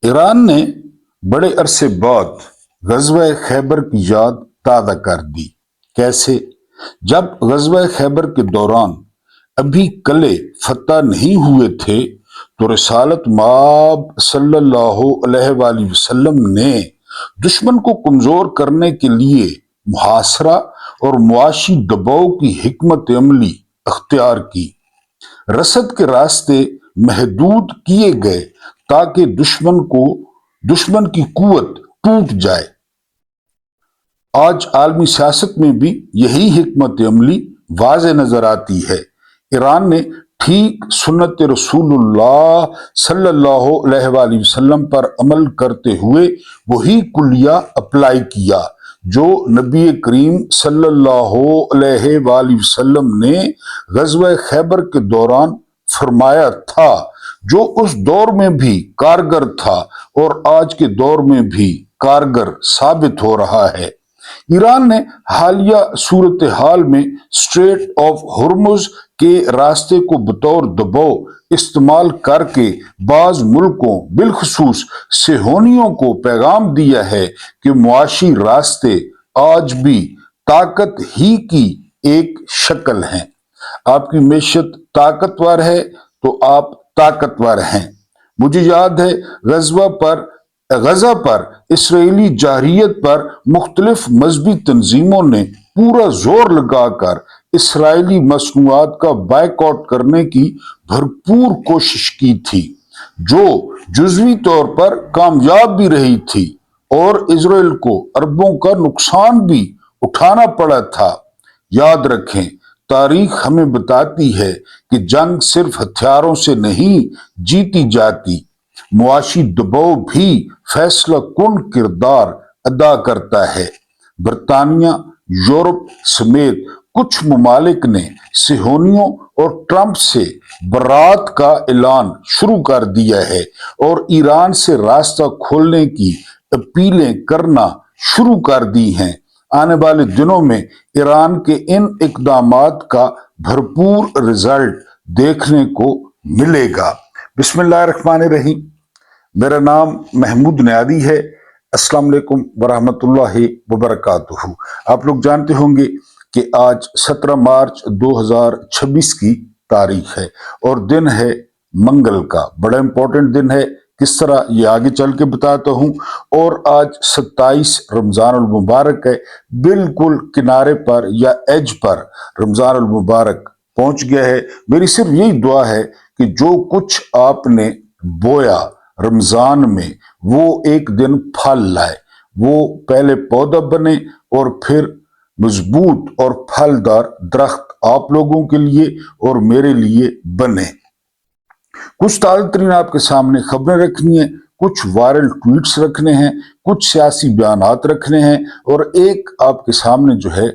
Iran ने बड़े अरसे बाद ग़ज़वा खैबर की याद ताज़ा कर दी। कैसे? जब ग़ज़वा खैबर के दौरान अभी कले फतह नहीं हुए थे तो रिसालत माब सल्लल्लाहु अलैहि वसल्लम ने दुश्मन को कमजोर करने के लिए मुहासरा और मुआशी दबाव की हिकमत अमली अख्तियार की। रसद के रास्ते महदूद किए गए ताकि दुश्मन की कुव्वत टूट जाए। आज आलमी सियासत में भी यही हिकमत अमली वाज़े नजर आती है। ईरान ने ठीक सुन्नत रसूलुल्लाह सल्लल्लाहु अलैहि वसल्लम पर अमल करते हुए वही कुलिया अप्लाई किया जो नबी करीम सल्लल्लाहु अलैहि वसल्लम ने ग़ज़वा खैबर के दौरान फरमाया था, जो उस दौर में भी कारगर था और आज के दौर में भी कारगर साबित हो रहा है। ईरान ने हालिया सूरत हाल में स्ट्रेट ऑफ हुर्मुज के रास्ते को बतौर दबाव इस्तेमाल करके बाज मुल्कों बिलखसूस सेहोनियों को पैगाम दिया है कि मुआशी रास्ते आज भी ताकत ही की एक शक्ल हैं। आपकी मैशत ताकतवर है तो आप ताकतवर हैं। मुझे याद है गजा पर इसराइली जारहियत पर मुख्तलिफ मजहबी तंजीमों ने पूरा जोर लगाकर इसराइली मसनूआत का बायकॉट करने की भरपूर कोशिश की थी, जो जुज़वी तौर पर कामयाब भी रही थी और इसराइल को अरबों का नुकसान भी उठाना पड़ा था। याद रखें, तारीख हमें बताती है कि जंग सिर्फ हथियारों से नहीं जीती जाती, मुआशी दबाव भी फैसला कुन किरदार अदा करता है। बरतानिया, यूरोप समेत कुछ ममालिक ने सेहोनियों और ट्रंप से बरात का ऐलान शुरू कर दिया है और ईरान से रास्ता खोलने की अपीलें करना शुरू कर दी हैं। आने वाले दिनों में ईरान के इन इकदामात का भरपूर रिजल्ट देखने को मिलेगा। बिस्मिल्लाहिर्रहमानिर्रहीम। मेरा नाम महमूद नियादी है। अस्सलाम वालेकुम वरहमतुल्लाहि वबरकातुहू। आप लोग जानते होंगे कि आज 17 मार्च 2026 की तारीख है और दिन है मंगल का। बड़ा इंपॉर्टेंट दिन है। किस तरह ये आगे चल के बताता हूं। और आज 27 रमजान अल मुबारक है। बिल्कुल किनारे पर या एज पर रमजान अल मुबारक पहुंच गया है। मेरी सिर्फ यही दुआ है कि जो कुछ आपने बोया रमजान में वो एक दिन फल लाए, वो पहले पौधा बने और फिर मजबूत और फलदार दरख्त आप लोगों के लिए और मेरे लिए बने। कुछ ताज़ा तरीन आपके सामने खबरें रखनी है, कुछ वायरल ट्वीट्स रखने हैं, कुछ सियासी बयानात रखने हैं और एक आपके सामने जो है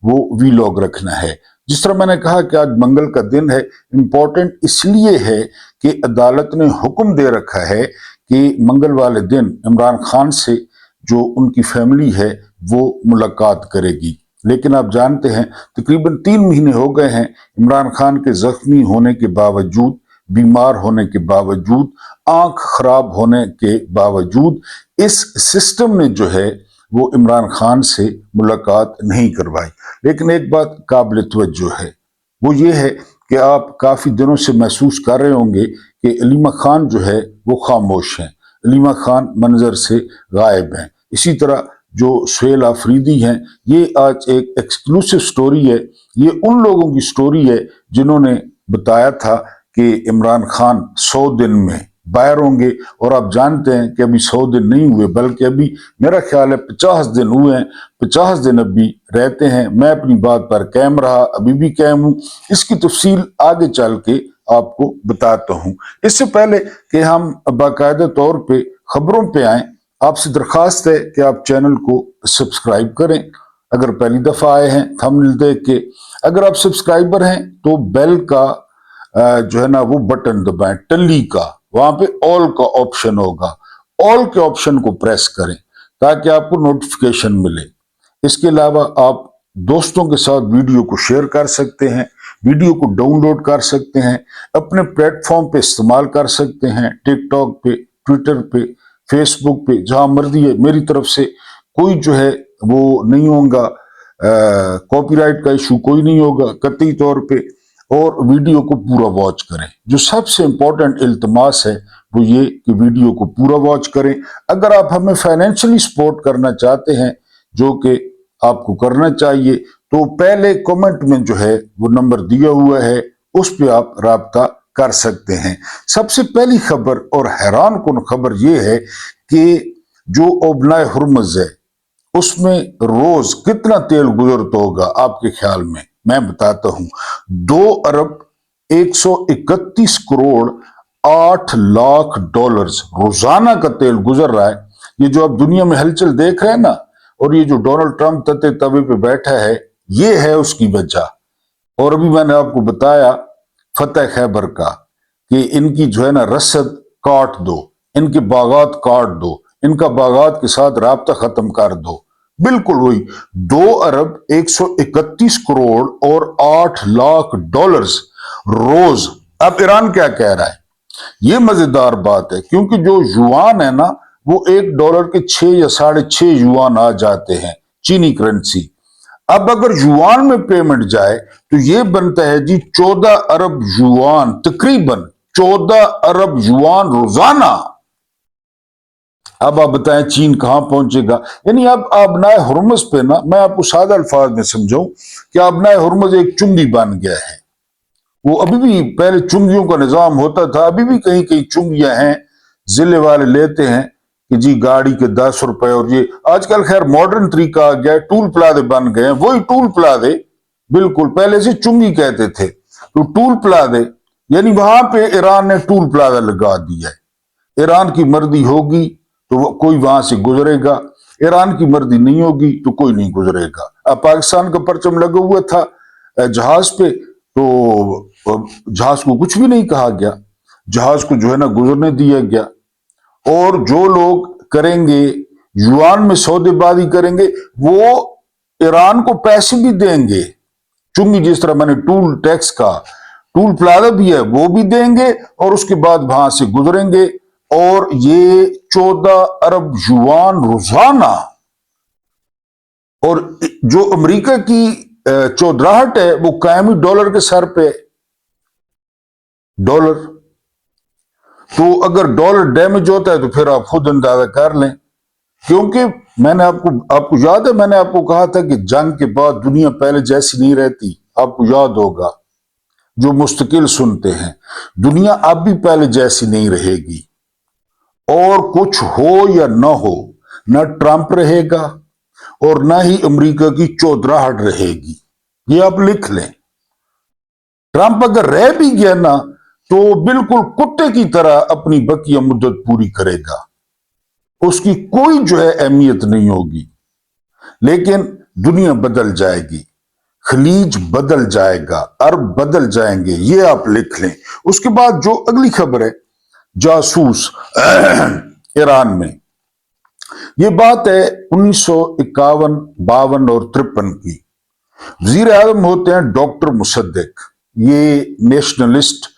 वो वीलॉग रखना है। जिस तरह मैंने कहा कि आज मंगल का दिन है, इंपॉर्टेंट इसलिए है कि अदालत ने हुक्म दे रखा है कि मंगल वाले दिन इमरान खान से जो उनकी फैमिली है वो मुलाकात करेगी। लेकिन आप जानते हैं तकरीबन 3 महीने हो गए हैं इमरान खान के जख्मी होने के बावजूद, बीमार होने के बावजूद, आंख खराब होने के बावजूद इस सिस्टम ने जो है वो इमरान खान से मुलाकात नहीं करवाई। लेकिन एक बात काबिल तवज्जो है, वो ये है कि आप काफ़ी दिनों से महसूस कर रहे होंगे कि अलीमा खान जो है वो खामोश हैं। अलीमा खान मंजर से गायब हैं। इसी तरह जो सुहेल आफरीदी हैं, ये आज एक एक्सक्लूसिव स्टोरी है। ये उन लोगों की स्टोरी है जिन्होंने बताया था कि इमरान खान 100 दिन में बाहर होंगे और आप जानते हैं कि अभी 100 दिन नहीं हुए, बल्कि अभी मेरा ख्याल है 50 दिन हुए हैं। 50 दिन अभी रहते हैं। मैं अपनी बात पर कायम रहा, अभी भी कायम हूं। इसकी तफसील आगे चल के आपको बताता हूं। इससे पहले कि हम बाकायदा तौर पे खबरों पे आए, आपसे दरखास्त है कि आप चैनल को सब्सक्राइब करें अगर पहली दफा आए हैं थंबनेल देख के। अगर आप सब्सक्राइबर हैं तो बेल का जो है ना वो बटन दबाएं, टल्ली का, वहां पे ऑल का ऑप्शन होगा। ऑल के ऑप्शन को प्रेस करें ताकि आपको नोटिफिकेशन मिले। इसके अलावा आप दोस्तों के साथ वीडियो को शेयर कर सकते हैं, वीडियो को डाउनलोड कर सकते हैं, अपने प्लेटफॉर्म पे इस्तेमाल कर सकते हैं, टिकटॉक पे, ट्विटर पे, फेसबुक पे, जहां मर्जी है, मेरी तरफ से कोई जो है वो नहीं होगा, कॉपीराइट का इशू कोई नहीं होगा कतई तौर पे। और वीडियो को पूरा वॉच करें। जो सबसे इंपॉर्टेंट इल्तमास है वो ये कि वीडियो को पूरा वॉच करें। अगर आप हमें फाइनेंशियली सपोर्ट करना चाहते हैं, जो कि आपको करना चाहिए, तो पहले कमेंट में जो है वो नंबर दिया हुआ है, उस पे आप राब्ता कर सकते हैं। सबसे पहली खबर और हैरान कुन खबर ये है कि जो ओबनाए हुर्मुज़ है उसमें रोज कितना तेल गुजरता होगा आपके ख्याल में? मैं बताता हूं। 2 अरब 131 करोड़ 8 लाख डॉलर्स रोजाना का तेल गुजर रहा है। ये जो आप दुनिया में हलचल देख रहे हैं ना, और ये जो डोनाल्ड ट्रंप तते तवे पे बैठा है, ये है उसकी वजह। और अभी मैंने आपको बताया फतेह खैबर का कि इनकी जो है ना रसद काट दो, इनके बागात काट दो, इनका बागात के साथ राब्ता खत्म कर दो। बिल्कुल वही 2 अरब 131 करोड़ और 8 लाख डॉलर्स रोज। अब ईरान क्या कह रहा है? ये मजेदार बात है, क्योंकि जो युआन है ना, वो $1 के 6 या 6.5 युआन आ जाते हैं, चीनी करेंसी। अब अगर युआन में पेमेंट जाए तो ये बनता है जी 14 अरब युआन, तकरीबन 14 अरब युआन रोजाना। अब आप बताएं चीन कहां पहुंचेगा? यानी अब आबनाए हुर्मुज़ पे ना, मैं आपको सादा अल्फाज में समझाऊं कि आबनाए हुर्मुज़ एक चुंगी बन गया है। वो अभी भी, पहले चुंगियों का निजाम होता था, अभी भी कहीं कहीं चुंगियां हैं, जिले वाले लेते हैं कि जी गाड़ी के 10 रुपए। और ये आजकल खैर मॉडर्न तरीका आ गया, टूल प्लाजे बन गए हैं। वही टूल प्लाजे, बिल्कुल पहले से चुंगी कहते थे, तो टूल प्लाजे, यानी वहां पे ईरान ने टूल प्लाजा लगा दिया है। ईरान की मर्जी होगी तो कोई वहां से गुजरेगा, ईरान की मर्जी नहीं होगी तो कोई नहीं गुजरेगा। अब पाकिस्तान का परचम लगा हुआ था जहाज पे, तो जहाज को कुछ भी नहीं कहा गया, जहाज को जो है ना गुजरने दिया गया। और जो लोग करेंगे युआन में सौदेबाजी करेंगे, वो ईरान को पैसे भी देंगे, चुंगी जिस तरह मैंने टूल टैक्स का, टूल प्लाजा भी है वो भी देंगे, और उसके बाद वहां से गुजरेंगे। और ये 14 अरब युआन रोजाना। और जो अमेरिका की चौधराहट है वो कायमी डॉलर के सर पे डॉलर। तो अगर डॉलर डैमेज होता है तो फिर आप खुद अंदाजा कर लें। क्योंकि मैंने आपको याद है, मैंने आपको कहा था कि जंग के बाद दुनिया पहले जैसी नहीं रहती। आपको याद होगा, जो मुस्तकिल सुनते हैं, दुनिया अब भी पहले जैसी नहीं रहेगी। और कुछ हो या ना हो, न ट्रंप रहेगा और ना ही अमेरिका की चौधराहट रहेगी। ये आप लिख लें। ट्रंप अगर रह भी गया ना, तो बिल्कुल कुत्ते की तरह अपनी बकिया मुद्दत पूरी करेगा, उसकी कोई जो है अहमियत नहीं होगी। लेकिन दुनिया बदल जाएगी, खलीज बदल जाएगा, अरब बदल जाएंगे, ये आप लिख लें। उसके बाद जो अगली खबर है, जासूस ईरान में। ये बात है 1951, 52 और 53 की। वजीर आजम होते हैं डॉक्टर मुसद्दिक। ये नेशनलिस्ट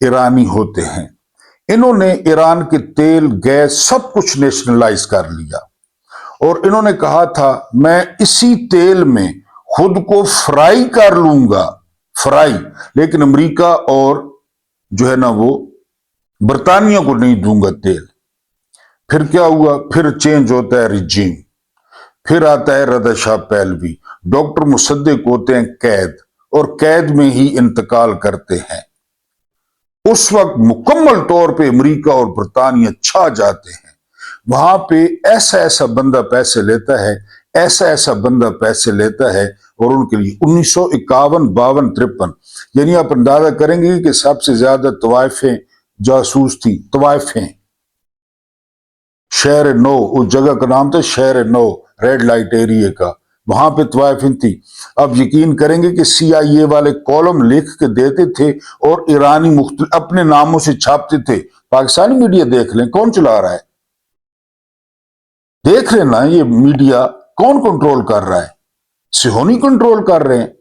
ईरानी होते हैं। इन्होंने ईरान के तेल, गैस, सब कुछ नेशनलाइज कर लिया। और इन्होंने कहा था मैं इसी तेल में खुद को फ्राई कर लूंगा, फ्राई। लेकिन अमेरिका और जो है ना वो बरतानिया को नहीं दूंगा तेल। फिर क्या हुआ? फिर चेंज होता है रिजीम, फिर आता है रज़ा शाह पहलवी। डॉक्टर मुसद्दिक होते हैं कैद, और कैद में ही इंतकाल करते हैं। उस वक्त मुकम्मल तौर पे अमेरिका और बरतानिया छा जाते हैं। वहां पे ऐसा ऐसा बंदा पैसे लेता है, ऐसा ऐसा बंदा पैसे लेता है। और उनके लिए 1951, 52, 53, यानी आप अंदाजा करेंगे कि सबसे ज्यादा तवाइफें जासूस थी। तवाइफें, शहर नौ, उस जगह का नाम था शहर नौ, रेड लाइट एरिया का, वहां पे तवाइफें थी। अब यकीन करेंगे कि CIA वाले कॉलम लिख के देते थे और ईरानी अपने नामों से छापते थे। पाकिस्तानी मीडिया देख लें कौन चला रहा है, देख लेना ये मीडिया कौन कंट्रोल कर रहा है। सिहोनी कंट्रोल कर रहे हैं,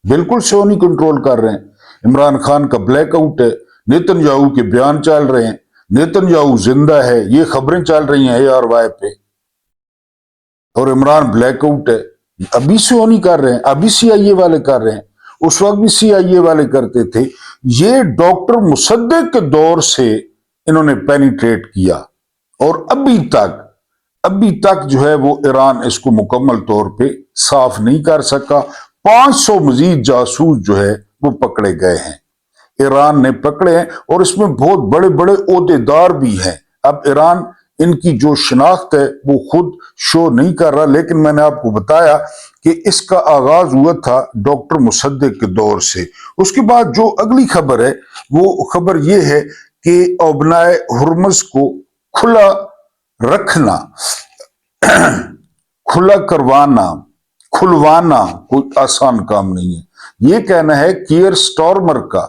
बिल्कुल सिहोनी कंट्रोल कर रहे हैं। इमरान खान का ब्लैकआउट है, नेतन्याहू के बयान चल रहे हैं, नेतन्याहू जिंदा है, ये खबरें चल रही हैं ARY पे, और इमरान ब्लैक आउट है। अभी से वो नहीं कर रहे हैं, अभी CIA वाले कर रहे हैं, उस वक्त भी CIA वाले करते थे। ये डॉक्टर मुसद्दिक के दौर से इन्होंने पेनिट्रेट किया, और अभी तक जो है वो ईरान इसको मुकम्मल तौर पे साफ नहीं कर सका। 500 मजीद जासूस जो है वो पकड़े गए हैं, ईरान ने पकड़े हैं, और इसमें बहुत बड़े बड़े ओहदेदार भी हैं। अब ईरान इनकी जो शनाख्त है वो खुद शो नहीं कर रहा, लेकिन मैंने आपको बताया कि इसका आगाज हुआ था डॉक्टर मुसद्दिक के दौर से। उसके बाद जो अगली खबर है वो खबर ये है कि अबनाए हुर्मुज़ को खुला रखना, खुला करवाना, खुलवाना कोई आसान काम नहीं है। ये कहना है कियर स्टॉर्मर का,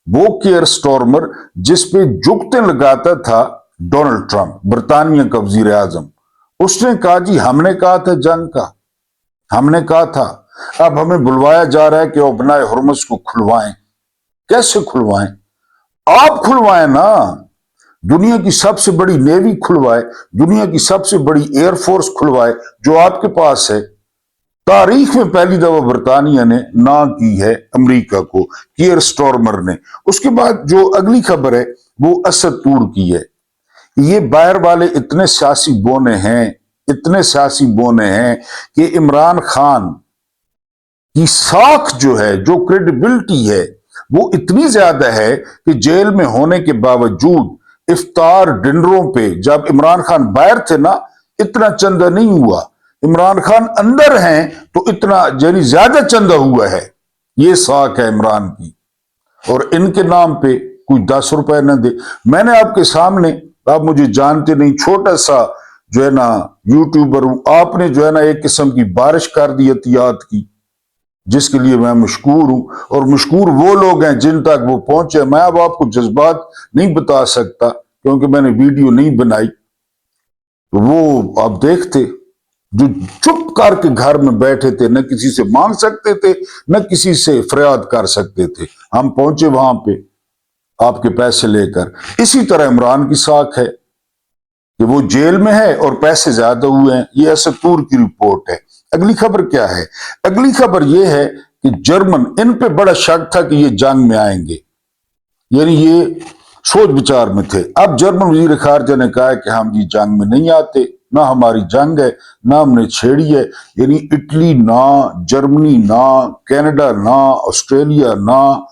वो कियर स्टॉर्मर जिसपे जुगतें लगाता था डोनाल्ड ट्रंप, बरतानिया का वजीर आजम। उसने कहा जी हमने कहा था जंग का, हमने कहा था। अब हमें बुलवाया जा रहा है कि अबनाए हुर्मुज़ को खुलवाएं। कैसे खुलवाएं? आप खुलवाएं ना, दुनिया की सबसे बड़ी नेवी खुलवाए, दुनिया की सबसे बड़ी एयरफोर्स खुलवाए जो आपके पास है। तारीख में पहली दफा बरतानिया ने ना की है अमेरिका को, कियर स्टॉर्मर ने। उसके बाद जो अगली खबर है वो असद तूर की है। ये बाहर वाले इतने सियासी बोने हैं, इतने सियासी बोने हैं कि इमरान खान की साख जो है, जो क्रेडिबिलिटी है, वो इतनी ज्यादा है कि जेल में होने के बावजूद इफ्तार डिनरों पे जब इमरान खान बाहर थे ना, इतना चंदा नहीं हुआ। इमरान खान अंदर हैं तो इतना यानी ज्यादा चंदा हुआ है। ये साख है इमरान की, और इनके नाम पे कोई 10 रुपए न दे। मैंने आपके सामने, आप मुझे जानते नहीं, छोटा सा जो है ना यूट्यूबर हूं, आपने जो है ना एक किस्म की बारिश कर दी एहतियात की, जिसके लिए मैं मशकूर हूं, और मशकूर वो लोग हैं जिन तक वो पहुंचे। मैं अब आपको जज्बात नहीं बता सकता क्योंकि मैंने वीडियो नहीं बनाई, तो वो आप देखते जो चुप करके घर में बैठे थे, न किसी से मांग सकते थे न किसी से फरियाद कर सकते थे। हम पहुंचे वहां पे आपके पैसे लेकर। इसी तरह इमरान की साख है कि वो जेल में है और पैसे ज्यादा हुए हैं। ये असद तूर की रिपोर्ट है। अगली खबर क्या है? अगली खबर यह है कि जर्मन, इन पे बड़ा शक था कि ये जंग में आएंगे, यानी ये सोच विचार में थे। अब जर्मन वजीर खारजा ने कहा है कि हम जी जंग में नहीं आते, ना हमारी जंग है, ना हमने छेड़ी है। यानी इटली ना, जर्मनी ना, कनाडा ना, ऑस्ट्रेलिया ना,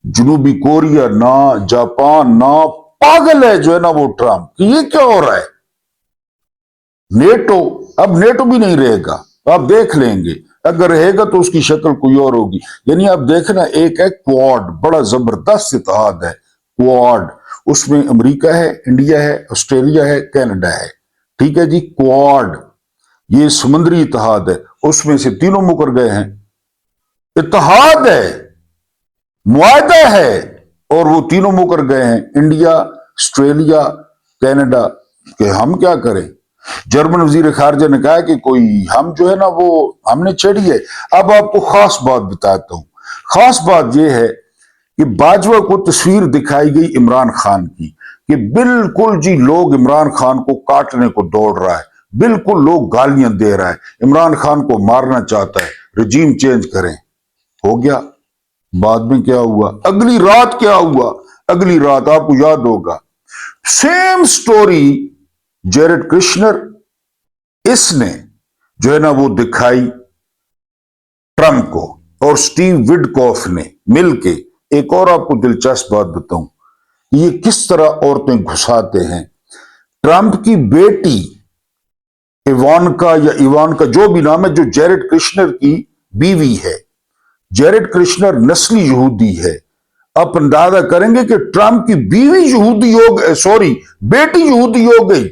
जनूबी कोरिया ना, जापान ना। पागल है जो है ना वो ट्रंप कि ये क्या हो रहा है। नेटो, अब नेटो भी नहीं रहेगा, आप देख लेंगे। अगर रहेगा तो उसकी शक्ल कोई और होगी। यानी आप देखना, एक है क्वाड, बड़ा जबरदस्त इत्तेहाद है क्वाड। उसमें अमेरिका है, इंडिया है, ऑस्ट्रेलिया है, कनाडा है। ठीक है जी, क्वाड ये समुद्री इत्तेहाद है, उसमें से तीनों मुकर गए हैं। इत्तेहाद है, मुआहदा है, और वो तीनों मुकर गए हैं, इंडिया, ऑस्ट्रेलिया, कनाडा। कि हम क्या करें? जर्मन वजीर खारजा ने कहा कि कोई हम जो है ना वो हमने छेड़ी है। अब आपको खास बात बताता हूं। खास बात यह है कि बाजवा को तस्वीर दिखाई गई इमरान खान की कि बिल्कुल जी लोग इमरान खान को काटने को दौड़ रहा है, बिल्कुल लोग गालियां दे रहा है, इमरान खान को मारना चाहता है, रजीम चेंज करें। हो गया। बाद में क्या हुआ? अगली रात क्या हुआ? अगली रात आपको याद होगा, सेम स्टोरी जेरेड कृष्णर, इसने जो है ना वो दिखाई ट्रंप को, और स्टीव विडकॉफ ने मिलके। एक और आपको दिलचस्प बात बताऊं, ये किस तरह औरतें घुसाते हैं। ट्रंप की बेटी इवानका या इवानका जो भी नाम है, जो जेरेड कृष्णर की बीवी है, जेरेड कृष्णर नस्ली यहूदी है। आप अंदाजा करेंगे कि ट्रंप की बीवी यहूदी हो गई, सॉरी बेटी यहूदी हो गई।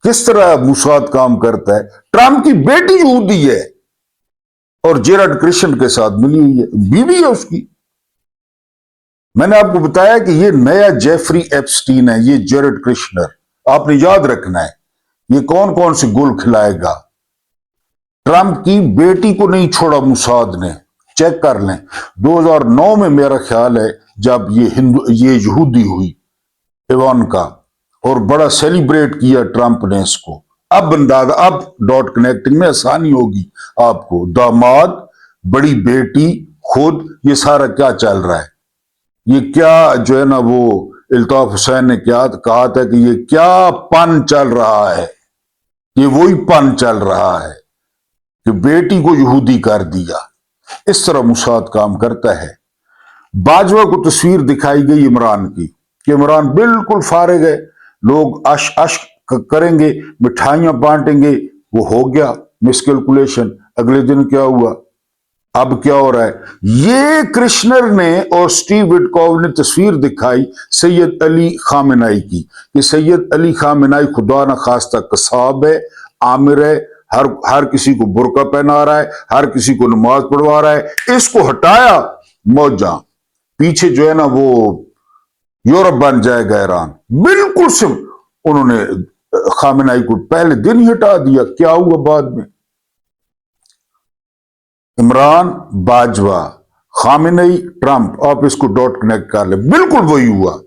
किस तरह मुसाद काम करता है। ट्रंप की बेटी यहूदी है और जेरेड कृष्णर के साथ मिली हुई है, बीवी है उसकी। मैंने आपको बताया कि ये नया जेफरी एप्स्टीन है, ये जेरेड कृष्णर। आपने याद रखना है ये कौन कौन से गुल खिलाएगा। ट्रंप की बेटी को नहीं छोड़ा मुसाद ने, चेक कर लें। 2009 में मेरा ख्याल है जब ये यहूदी हुई, इवानका, और बड़ा सेलिब्रेट किया ट्रंप ने इसको। अब अंदाजा, अब डॉट कनेक्टिंग में आसानी होगी आपको। दामाद, बड़ी बेटी, खुद, ये सारा क्या चल रहा है? ये क्या जो है ना, वो इल्ताफ हुसैन ने क्या कहा था कि ये क्या पन चल रहा है? ये वही पन चल रहा है कि बेटी को यहूदी कर दिया। इस तरह मुसाद काम करता है। बाजवा को तस्वीर दिखाई गई इमरान की कि इमरान बिल्कुल फारिग है, लोग अश अश करेंगे, मिठाइयां बांटेंगे, वो हो गया मिसकैलकुलेशन। अगले दिन क्या हुआ? अब क्या हो रहा है? ये कृष्णर ने और स्टीव विटकॉफ ने तस्वीर दिखाई सैयद अली खामेनाई की कि सैयद अली खामेनाई खुदा न खास्ता कसाब है, आमिर है, हर किसी को बुर्का पहना रहा है, हर किसी को नमाज पढ़वा रहा है। इसको हटाया मौजा, पीछे जो है ना वो यूरोप बन जाएगा ईरान। बिल्कुल सिर्फ उन्होंने खामेनाई को पहले दिन ही हटा दिया। क्या हुआ बाद में? इमरान, बाजवा, खामेनेई, ट्रंप, आप इसको डॉट कनेक्ट कर ले, बिल्कुल वही हुआ।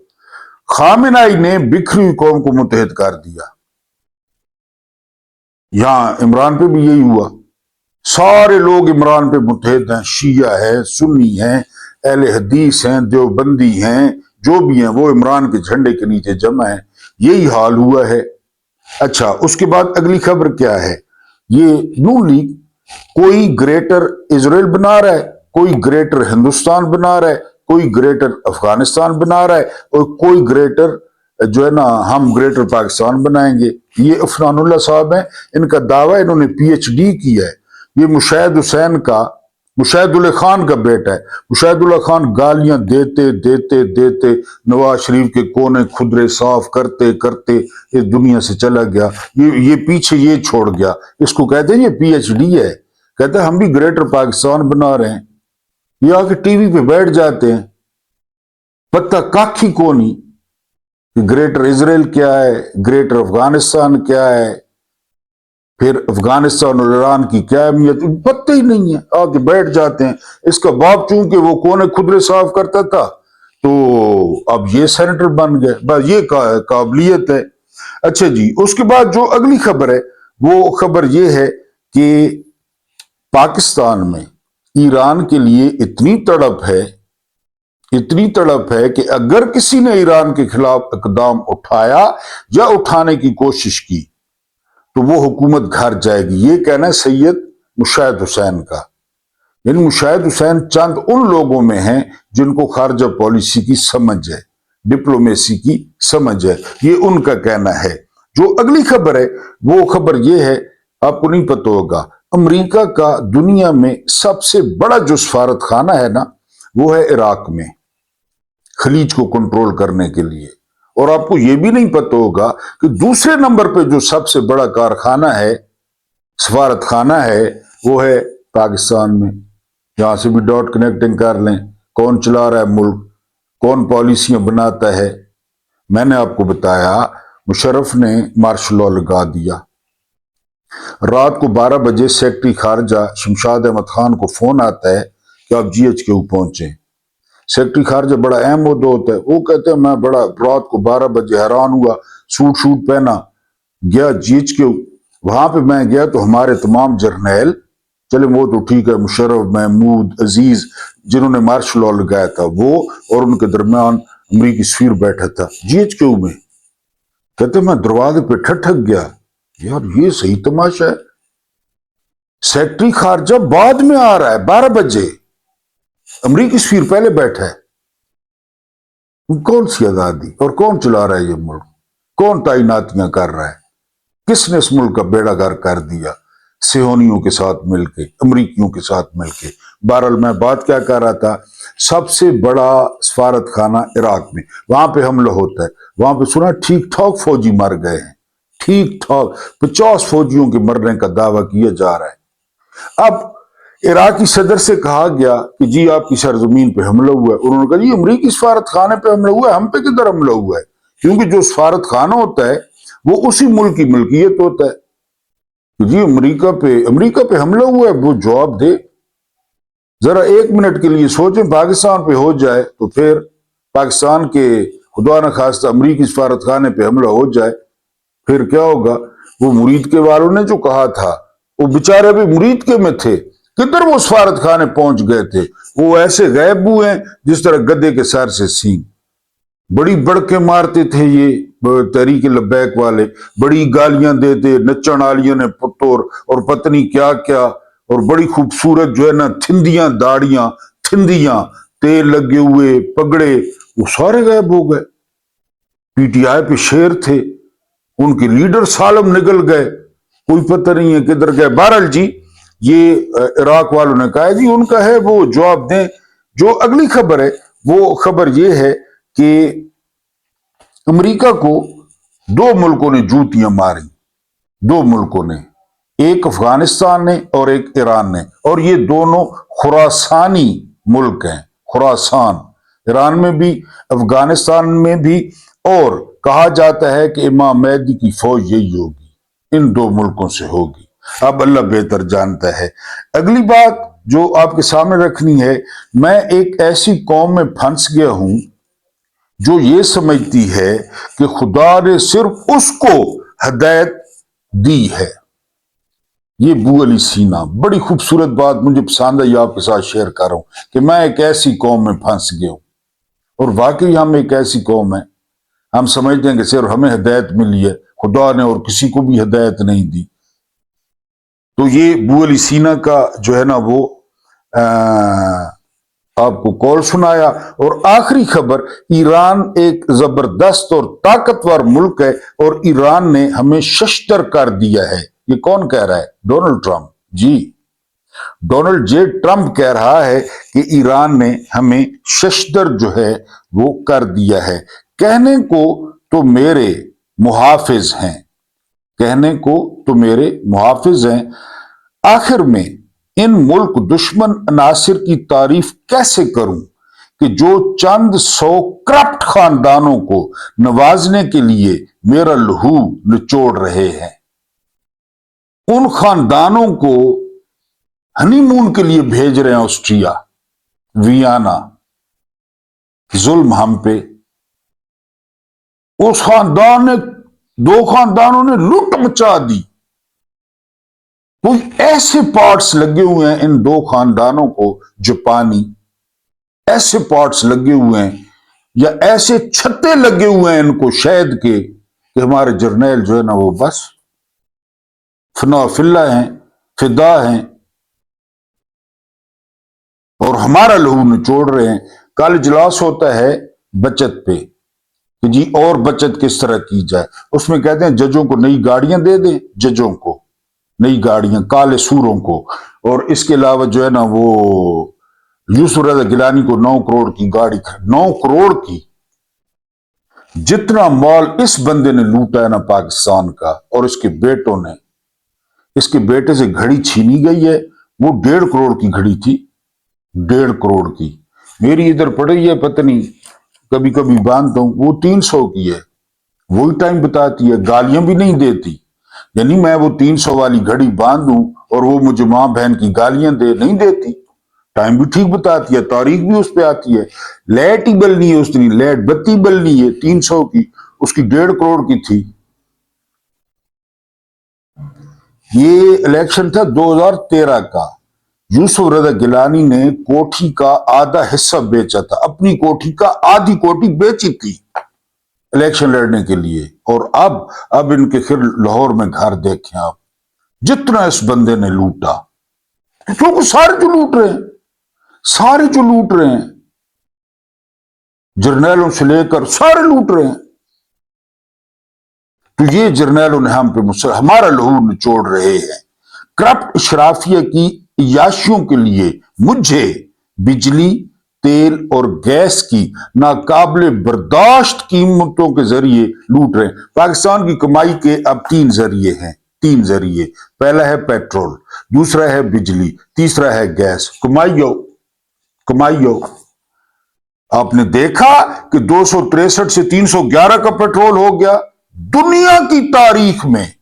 खामेनेई ने बिखरी हुई कौम को मुत्तहद कर दिया। यहां इमरान पे भी यही हुआ। सारे लोग इमरान पे मुत्तहद हैं, शिया है, सुन्नी है, अहले हदीस हैं, देवबंदी हैं, जो भी हैं वो इमरान के झंडे के नीचे जमा है। यही हाल हुआ है। अच्छा, उसके बाद अगली खबर क्या है? ये नून लीग कोई ग्रेटर इजराइल बना रहा है, कोई ग्रेटर हिंदुस्तान बना रहा है, कोई ग्रेटर अफगानिस्तान बना रहा है, और कोई ग्रेटर जो है ना हम ग्रेटर पाकिस्तान बनाएंगे। ये अफनानुल्लाह साहब हैं, इनका दावा, इन्होंने पीएचडी किया है। ये मुशाहिद हुसैन का, मुशाहिदुल्लाह खान का बेटा है। मुशाहिदुल्लाह खान गालियां देते देते देते नवाज शरीफ के कोने खुदरे साफ करते करते इस दुनिया से चला गया। ये पीछे ये छोड़ गया। इसको कहते हैं ये पीएचडी है। कहते हैं हम भी ग्रेटर पाकिस्तान बना रहे हैं। ये आके टीवी पे बैठ जाते हैं, पता काखी को नहीं कि ग्रेटर इजराइल क्या है, ग्रेटर अफगानिस्तान क्या है, फिर अफगानिस्तान और ईरान की क्या अहमियत, पता ही नहीं है। आके बैठ जाते हैं। इसका बाप चूंकि वो कोने खुदरे साफ करता था, तो अब ये सेनेटर बन गए। बस ये काबिलियत है। अच्छा जी, उसके बाद जो अगली खबर है, वो खबर ये है कि पाकिस्तान में ईरान के लिए इतनी तड़प है, इतनी तड़प है कि अगर किसी ने ईरान के खिलाफ इकदाम उठाया या उठाने की कोशिश की तो वो हुकूमत घर जाएगी। ये कहना है सैयद मुशाहिद हुसैन का। यानी मुशाहिद हुसैन चंद उन लोगों में हैं जिनको खारजा पॉलिसी की समझ है, डिप्लोमेसी की समझ है, ये उनका कहना है। जो अगली खबर है वो खबर ये है, आपको नहीं पता होगा, अमेरिका का दुनिया में सबसे बड़ा जो सफारत खाना है ना, वो है इराक में, खलीज को कंट्रोल करने के लिए। और आपको यह भी नहीं पता होगा कि दूसरे नंबर पे जो सबसे बड़ा कारखाना है, सफारत खाना है, वो है पाकिस्तान में। यहां से भी डॉट कनेक्टिंग कर लें, कौन चला रहा है मुल्क, कौन पॉलिसियां बनाता है। मैंने आपको बताया मुशर्रफ ने मार्शल लॉ लगा दिया। रात को 12 बजे सेक्रेटरी खारजा शमशाद अहमद खान को फोन आता है कि आप GHQ पहुंचे। सेक्रेटरी खारजा बड़ा अहम मुद्दा होता है। वो कहते हैं मैं बड़ा रात को 12 बजे हैरान हुआ, सूट शूट पहना, गया GHQ। वहां पे मैं गया तो हमारे तमाम जर्नैल, चले वो तो ठीक है, मुशर्रफ, महमूद, अजीज, जिन्होंने मार्शल लॉ लगाया था वो, और उनके दरमियान अमरीकी सफीर बैठा था GHQ में। कहते मैं दरवाजे पे ठठक गया, यार ये सही तमाशा है, सेक्रेटरी खारजा बाद में आ रहा है 12 बजे, अमरीकी सफीर पहले बैठा है। कौन सी आजादी और कौन चला रहा है ये मुल्क? कौन तैनातियां कर रहा है? किसने इस मुल्क का बेड़ा गर्क कर दिया? सिहोनियों के साथ मिलके, अमरीकियों के साथ मिलके। बहरहाल मैं बात क्या कर रहा था, सबसे बड़ा सफारत खाना इराक में, वहां पे हमला होता है। वहां पे सुना ठीक ठाक फौजी मर गए हैं, ठीक ठाक 50 फौजियों के मरने का दावा किया जा रहा है। अब इराकी सदर से कहा गया कि जी आपकी सरजमीन पे हमला हुआ है। उन्होंने कहा जी अमरीकी सफारत खाने पे हमला हुआ है, हम पे किधर हमला हुआ है? क्योंकि जो सफारत खाना होता है वो उसी मुल्क की मिल्कियत होता है। जी अमरीका पे हमला हुआ है, वो जवाब दे। जरा 1 मिनट के लिए सोचें, पाकिस्तान पे हो जाए तो फिर पाकिस्तान के खुदा न खास्ता अमरीकी सफारत खाने पे हमला हो जाए, फिर क्या होगा? वो मुरीद के वालों ने जो कहा था, वो बेचारे भी मुरीद के में थे, किधर वो सफारत खाने पहुंच गए थे? वो ऐसे गायब हुए हैं जिस तरह गधे के सर से सींग। बड़ी बड़के मारते थे ये तहरीक लब्बैक वाले, बड़ी गालियां देते, नचन आलियों ने पुतोर और पत्नी क्या क्या, और बड़ी खूबसूरत जो है ना थिंदियां दाढ़ियां, थिंदियां, तेल लगे हुए पगड़े, वो सारे गायब हो गए। पीटीआई पे शेर थे, उनके लीडर सालम निकल गए, कोई पता नहीं है किधर गए। बहरहाल जी, ये इराक वालों ने कहा जी उनका है, वो जवाब दें। जो अगली खबर है वो खबर ये है कि अमेरिका को दो मुल्कों ने जूतियां मारी, दो मुल्कों ने, एक अफगानिस्तान ने और एक ईरान ने, और ये दोनों खुरासानी मुल्क हैं। खुरासान ईरान में भी, अफगानिस्तान में भी, और कहा जाता है कि इमाम मेहदी की फौज यही होगी, इन दो मुल्कों से होगी। अब अल्लाह बेहतर जानता है। अगली बात जो आपके सामने रखनी है, मैं एक ऐसी कौम में फंस गया हूं जो ये समझती है कि खुदा ने सिर्फ उसको हदायत दी है। ये बू अली सीना, बड़ी खूबसूरत बात मुझे पसंद है, ये आपके साथ शेयर कर रहा हूं कि मैं एक ऐसी कौम में फंस गया हूं। और वाकई हम एक ऐसी कौम है, हम समझते हैं कि सिर्फ हमें हिदायत मिली है, खुदा ने और किसी को भी हिदायत नहीं दी। तो ये बू अली सीना का जो है ना वो आपको कॉल सुनाया। और आखिरी खबर, ईरान एक जबरदस्त और ताकतवर मुल्क है और ईरान ने हमें शस्त्र कर दिया है। ये कौन कह रहा है? डोनाल्ड ट्रंप जी, डोनाल्ड जे ट्रंप कह रहा है कि ईरान ने हमें शस्त्र जो है वो कर दिया है। कहने को तो मेरे मुहाफिज हैं, कहने को तो मेरे मुहाफिज हैं, आखिर में इन मुल्क दुश्मन अनासिर की तारीफ कैसे करूं कि जो चंद सौ करप्ट खानदानों को नवाजने के लिए मेरा लहू निचोड़ रहे हैं। उन खानदानों को हनीमून के लिए भेज रहे हैं ऑस्ट्रिया, वियना। जुल्म हम पे, उस खानदान ने, दो खानदानों ने लूट मचा दी। तो ऐसे पार्ट्स लगे हुए हैं इन दो खानदानों को, जापानी ऐसे पार्ट्स लगे हुए हैं, या ऐसे छत्ते लगे हुए हैं इनको शहद के, कि हमारे जर्नैल जो है ना वो बस फिल्ला हैं, फिदा हैं, और हमारा लहू निचोड़ रहे हैं। कल इजलास होता है बचत पे कि जी और बचत किस तरह की जाए। उसमें कहते हैं जजों को नई गाड़ियां दे दें, जजों को नई गाड़ियां, काले सूरों को, और इसके अलावा जो है ना वो यूसुफ रज़ा गिलानी को 9 करोड़ की गाड़ी, 9 करोड़ की। जितना माल इस बंदे ने लूटा है ना पाकिस्तान का, और इसके बेटों ने, इसके बेटे से घड़ी छीनी गई है, वो 1.5 करोड़ की घड़ी थी, 1.5 करोड़ की। मेरी इधर पड़ी है पत्नी, कभी कभी बांधता हूं, वो 300 की है। वही टाइम बताती है, गालियां भी नहीं देती। यानी मैं वो 300 वाली घड़ी बांधूं और वो मुझे मां बहन की गालियां दे, नहीं देती। टाइम भी ठीक बताती है, तारीख भी उस पर आती है। लाइट ही बलनी है उसने, लाइट बत्ती बलनी है 300 की, उसकी 1.5 करोड़ की थी। ये इलेक्शन था 2013 का। यूसुफ रज़ा गिलानी ने कोठी का आधा हिस्सा बेचा था, अपनी कोठी का आधी कोठी बेची थी इलेक्शन लड़ने के लिए। और अब इनके फिर लाहौर में घर देखें आप, जितना इस बंदे ने लूटा, क्योंकि सारे जो लूट रहे हैं, सारे जो लूट रहे हैं, जर्नैलों से लेकर सारे लूट रहे हैं। तो ये जर्नैलों ने हम पे हमारा लहू निचोड़ रहे हैं। करप्ट शराफिया की याशियों के लिए मुझे बिजली, तेल और गैस की नाकाबिले बर्दाश्त कीमतों के जरिए लूट रहे हैं। पाकिस्तान की कमाई के अब 3 जरिए हैं, 3 जरिए। पहला है पेट्रोल, दूसरा है बिजली, तीसरा है गैस। कमाइयो, कमाइयो। आपने देखा कि 263 से 311 का पेट्रोल हो गया दुनिया की तारीख में,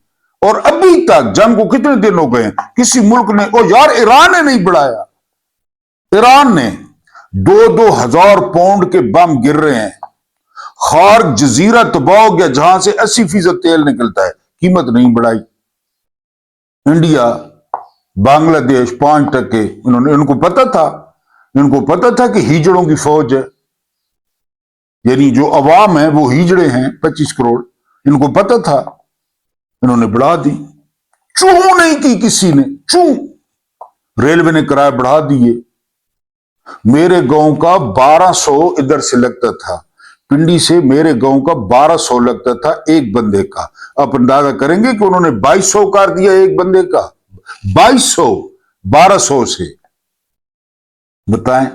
और अभी तक जंग को कितने दिन हो गए, किसी मुल्क ने, ओ यार ईरान ने नहीं बढ़ाया। ईरान ने 2-2 हजार पाउंड के बम गिर रहे हैं, خارق جزیرہ تباہ ہو گیا جہاں سے 80% تیل نکلتا ہے، قیمت نہیں بڑھائی۔ انڈیا، بنگلہ دیش 5%، ان کو پتا تھا کہ ہیجڑوں کی فوج ہے، یعنی جو عوام ہے وہ ہیجڑے ہیں 25 کروڑ، ان کو پتا تھا، انہوں نے بڑھا دی۔ چوں نہیں کی کسی نے، چوں؟ ریلوے نے کرایہ بڑھا دیے۔ میرے گاؤں کا 1200 ادھر سے لگتا تھا، پنڈی سے میرے گاؤں کا 1200 لگتا تھا ایک بندے کا۔ آپ اندازہ کریں گے کہ انہوں نے 2200 کر دیا ایک بندے کا، 2200، 1200 سے، بتائیں۔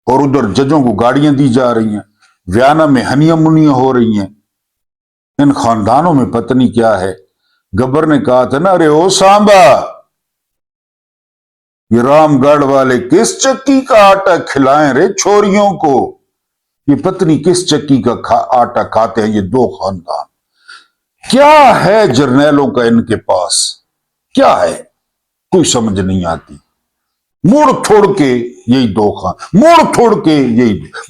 اور ادھر ججوں کو گاڑیاں دی جا رہی ہیں، ویانا میں ہنیاں منیاں ہو رہی ہیں۔ ان خاندانوں میں پتہ نہیں کیا ہے۔ گبر نے کہا تھا نا، ارے او سانبا، یہ رام گڑھ والے کس چکی کا آٹا کھلائیں رے چھوریوں کو، یہ پتنی کس چکی کا آٹا کھاتے ہیں یہ دو خاندان۔ کیا ہے جرنیلوں کا ان کے پاس، کیا ہے، کوئی سمجھ نہیں آتی۔ موڑ تھوڑ کے یہی دو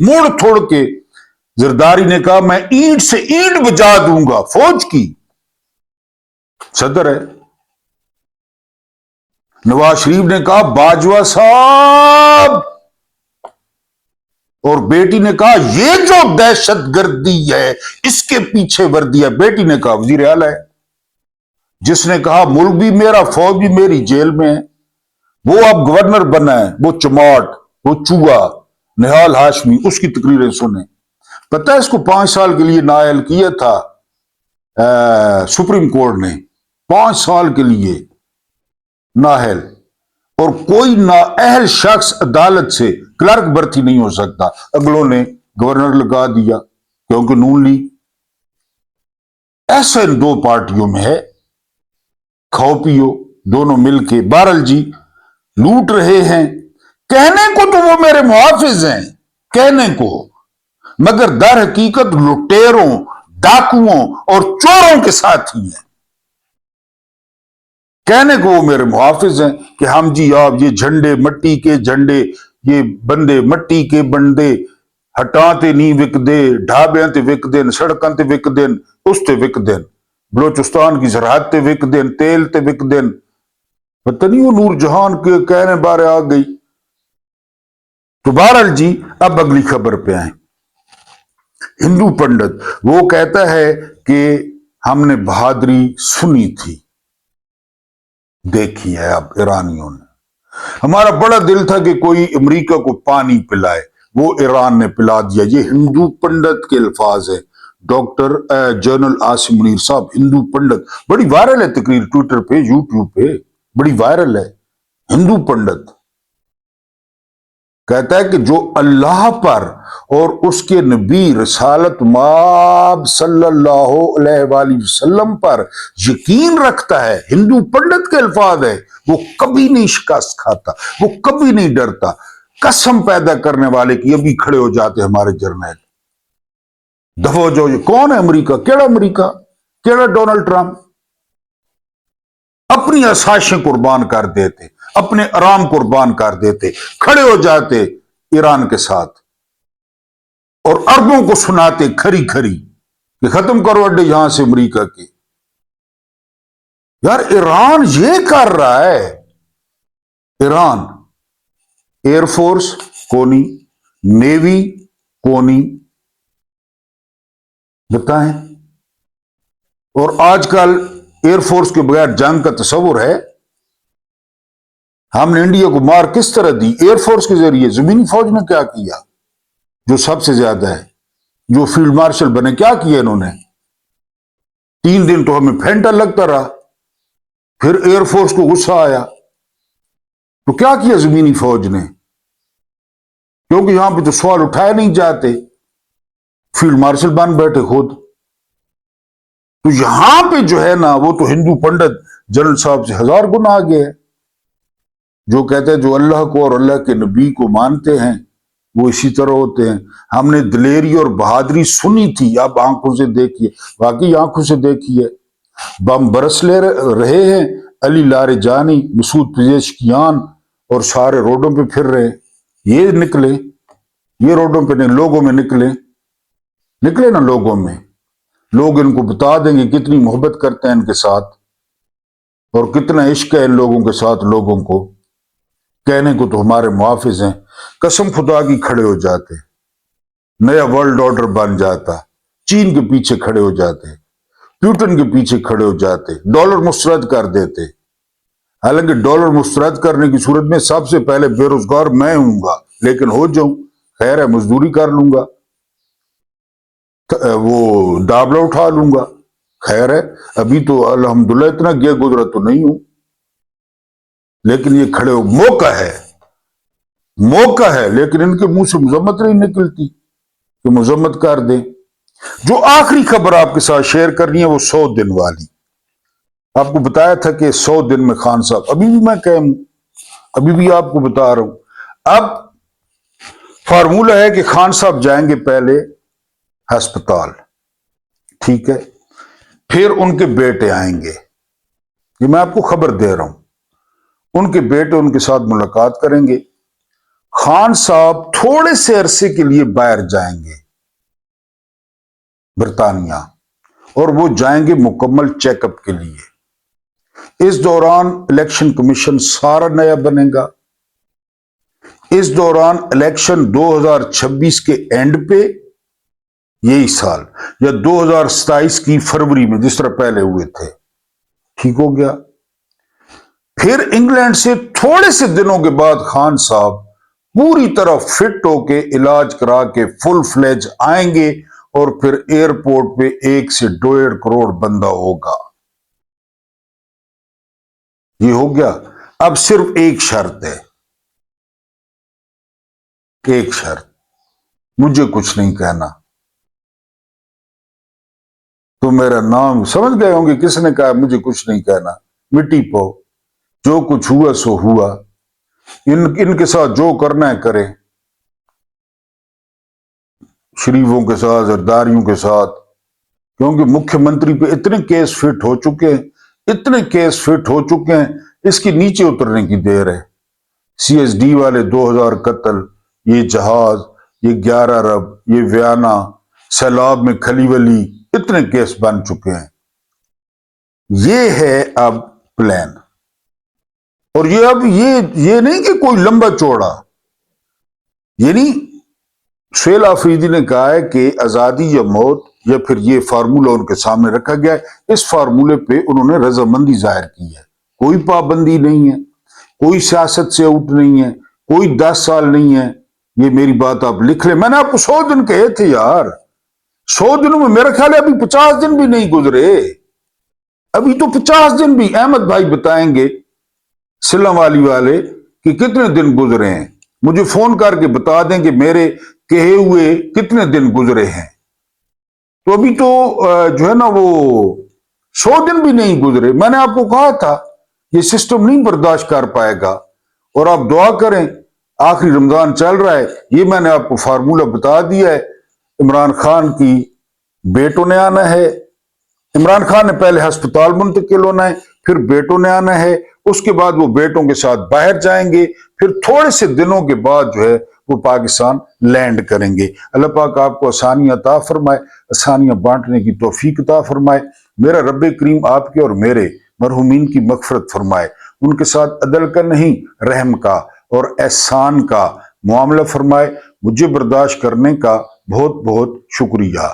موڑ تھوڑ کے زرداری نے کہا میں اینٹ سے اینٹ بجا دوں گا، فوج کی صدر ہے۔ نواز شریف نے کہا باجوہ صاحب، اور بیٹی نے کہا یہ جو دہشت گردی ہے اس کے پیچھے وردی ہے۔ بیٹی نے کہا وزیر اعلیٰ ہے، جس نے کہا ملک بھی میرا، فوج بھی میری، جیل میں ہے، وہ اب گورنر بنا ہے، وہ چماٹ، وہ چوہا، نہال ہاشمی، اس کی تقریریں سنیں۔ پتہ ہے اس کو 5 سال کے لیے نااہل کیا تھا سپریم کورٹ نے، 5 سال کے لیے نااہل، اور کوئی نااہل شخص عدالت سے کلرک بھرتی نہیں ہو سکتا۔ اگلوں نے گورنر لگا دیا کیونکہ نون لیگ۔ ایسا ان دو پارٹیوں میں ہے، کھاؤ پیو دونوں مل کے۔ بہرحال جی، لوٹ رہے ہیں، کہنے کو تو وہ میرے محافظ ہیں، کہنے کو، مگر در حقیقت لٹیروں، ڈاکوؤں اور چوروں کے ساتھ ہی ہیں۔ کہنے کو وہ میرے محافظ ہیں کہ ہم جی آپ یہ جھنڈے، مٹی کے جھنڈے، یہ بندے مٹی کے بندے ہٹاتے نہیں وک دے، ڈھابیاں تے وک دین، سڑکاں تے وک دین، اس تے وک دین، بلوچستان کی سرحد تے وک دین، تیل تے وک دین۔ پتہ نہیں وہ نور جہان کے کہنے بارے آ گئی۔ تو بہرحال جی، اب اگلی خبر پہ آئیں۔ ہندو پنڈت وہ کہتا ہے کہ ہم نے بہادری سنی تھی، دیکھی ہے اب ایرانیوں نے۔ ہمارا بڑا دل تھا کہ کوئی امریکہ کو پانی پلائے، وہ ایران نے پلا دیا۔ یہ ہندو پنڈت کے الفاظ ہے، ڈاکٹر جنرل عاصم منیر صاحب، ہندو پنڈت، بڑی وائرل ہے تقریر، ٹویٹر پہ، یوٹیوب پہ بڑی وائرل ہے۔ ہندو پنڈت کہتا ہے کہ جو اللہ پر اور اس کے نبی رسالت مآب صلی اللہ علیہ وآلہ وسلم پر یقین رکھتا ہے، ہندو پنڈت کے الفاظ ہے، وہ کبھی نہیں شکست کھاتا، وہ کبھی نہیں ڈرتا۔ قسم پیدا کرنے والے کی ابھی کھڑے ہو جاتے ہمارے جرنیل، دفعہ جو یہ کون ہے امریکہ، کیڑا ڈونلڈ ٹرمپ، اپنی آسائشیں قربان کر دیتے، اپنے آرام قربان کر دیتے، کھڑے ہو جاتے ایران کے ساتھ اور عربوں کو سناتے کھری کھری کہ ختم کرو اڈے یہاں سے امریکہ کے۔ یار ایران یہ کر رہا ہے، ایران ایئر فورس کونی، نیوی کونی، بتائیں۔ اور آج کل ایئر فورس کے بغیر جنگ کا تصور ہے؟ ہم نے انڈیا کو مار کس طرح دی؟ ایئر فورس کے ذریعے۔ زمینی فوج نے کیا کیا، جو سب سے زیادہ ہے، جو فیلڈ مارشل بنے، کیا کیا انہوں نے؟ 3 دن تو ہمیں پھینٹا لگتا رہا، پھر ایئر فورس کو غصہ آیا تو کیا کیا زمینی فوج نے؟ کیونکہ یہاں پہ تو سوال اٹھائے نہیں جاتے، فیلڈ مارشل بن بیٹھے خود۔ تو یہاں پہ جو ہے نا، وہ تو ہندو پنڈت جنرل صاحب سے 1000 گنا آگے ہے، جو کہتے ہیں جو اللہ کو اور اللہ کے نبی کو مانتے ہیں وہ اسی طرح ہوتے ہیں۔ ہم نے دلیری اور بہادری سنی تھی، اب آنکھوں سے دیکھیے، واقعی آنکھوں سے دیکھیے۔ بم برس لے رہے ہیں علی لارے جانی، مسعود پزیشکیان، اور سارے روڈوں پہ پھر رہے ہیں۔ یہ نکلے، یہ روڈوں پہ نہیں، لوگوں میں نکلے۔ निकले ना लोगों में, लोग इनको बता देंगे कितनी मोहब्बत करते हैं इनके साथ और कितना इश्क है इन लोगों के साथ। लोगों को कहने को तो हमारे मुहाफिज हैं, कसम खुदा की खड़े हो जाते, नया वर्ल्ड ऑर्डर बन जाता, चीन के पीछे खड़े हो जाते, प्यूटन के पीछे खड़े हो जाते, डॉलर मुस्तरद कर देते। हालांकि डॉलर मुस्तरद करने की सूरत में सबसे पहले बेरोजगार मैं हूंगा, लेकिन हो जाऊं, खैर है, मजदूरी कर लूंगा, वो दाबला उठा लूंगा, खैर है। अभी तो अल्हम्दुलिल्लाह इतना गिया गुजरा तो नहीं हूं, लेकिन ये खड़े हो, मौका है, लेकिन इनके मुंह से मजम्मत नहीं निकलती कि मजम्मत कर दें। जो आखिरी खबर आपके साथ शेयर करनी है वो 100 दिन वाली। आपको बताया था कि 100 दिन में खान साहब, अभी भी मैं कह हूं, अभी भी आपको बता रहा हूं। अब फार्मूला है कि खान साहब जाएंगे पहले अस्पताल, ठीक है, फिर उनके बेटे आएंगे, ये मैं आपको खबर दे रहा हूं। उनके बेटे उनके साथ मुलाकात करेंगे। खान साहब थोड़े से अरसे के लिए बाहर जाएंगे बरतानिया, और वो जाएंगे मुकम्मल चेकअप के लिए। इस दौरान इलेक्शन कमीशन सारा नया बनेगा। इस दौरान इलेक्शन 2026 के एंड पे, यही साल, या 2027 की फरवरी में जिस तरह पहले हुए थे, ठीक हो गया। फिर इंग्लैंड से थोड़े से दिनों के बाद खान साहब पूरी तरह फिट होके इलाज करा के फुल फ्लेज आएंगे और फिर एयरपोर्ट पे 1 से 1.5 करोड़ बंदा होगा। ये हो गया। अब सिर्फ एक शर्त है, एक शर्त, मुझे कुछ नहीं कहना। तो मेरा नाम समझ गए होंगे किसने कहा मुझे कुछ नहीं कहना। मिट्टी पो, जो कुछ हुआ सो हुआ, इनके साथ जो करना है करें, शरीफों के साथ, जरदारियों के साथ, क्योंकि मुख्यमंत्री पे इतने केस फिट हो चुके हैं, इतने केस फिट हो चुके हैं, इसकी नीचे उतरने की देर है। CSD वाले 2000 कत्ल, ये जहाज, ये 11 अरब, ये व्याना, सैलाब में खलीवली, इतने केस बन चुके हैं। ये है अब प्लान। और ये अब ये नहीं कि कोई लंबा चौड़ा, ये नहीं। सुहेल आफरीदी ने कहा है कि आजादी या मौत, या फिर ये फार्मूला उनके सामने रखा गया है। इस फार्मूले पे उन्होंने रजामंदी जाहिर की है। कोई पाबंदी नहीं है, कोई सियासत से आउट नहीं है, कोई 10 साल नहीं है। ये मेरी बात आप लिख ले, मैंने आपको 100 दिन कहे थे यार। 100 दिनों में मेरा ख्याल है अभी 50 दिन भी नहीं गुजरे, अभी तो 50 दिन भी। अहमद भाई बताएंगे सिल्ला वाली वाले कि कितने दिन गुजरे हैं, मुझे फोन करके बता दें कि मेरे कहे हुए कितने दिन गुजरे हैं। तो अभी तो जो है ना वो 100 दिन भी नहीं गुजरे। मैंने आपको कहा था ये सिस्टम नहीं बर्दाश्त कर पाएगा। और आप दुआ करें, आखिरी रमजान चल रहा है, ये मैंने आपको फार्मूला बता दिया है। इमरान खान की बेटों ने आना है, इमरान खान ने पहले अस्पताल मुंतकिल होना है, फिर बेटों ने आना है, उसके बाद वो बेटों के साथ बाहर जाएंगे, फिर थोड़े से दिनों के बाद जो है वो पाकिस्तान लैंड करेंगे। अल्लाह पाक आपको आसानियां अता फरमाए, आसानियां बांटने की तौफीक अता फरमाए। मेरा रब्बे करीम आपके और मेरे मरहुमीन की मगफरत फरमाए, उनके साथ अदल का नहीं रहम का और एहसान का मामला फरमाए। मुझे बर्दाश्त करने का बहुत बहुत शुक्रिया।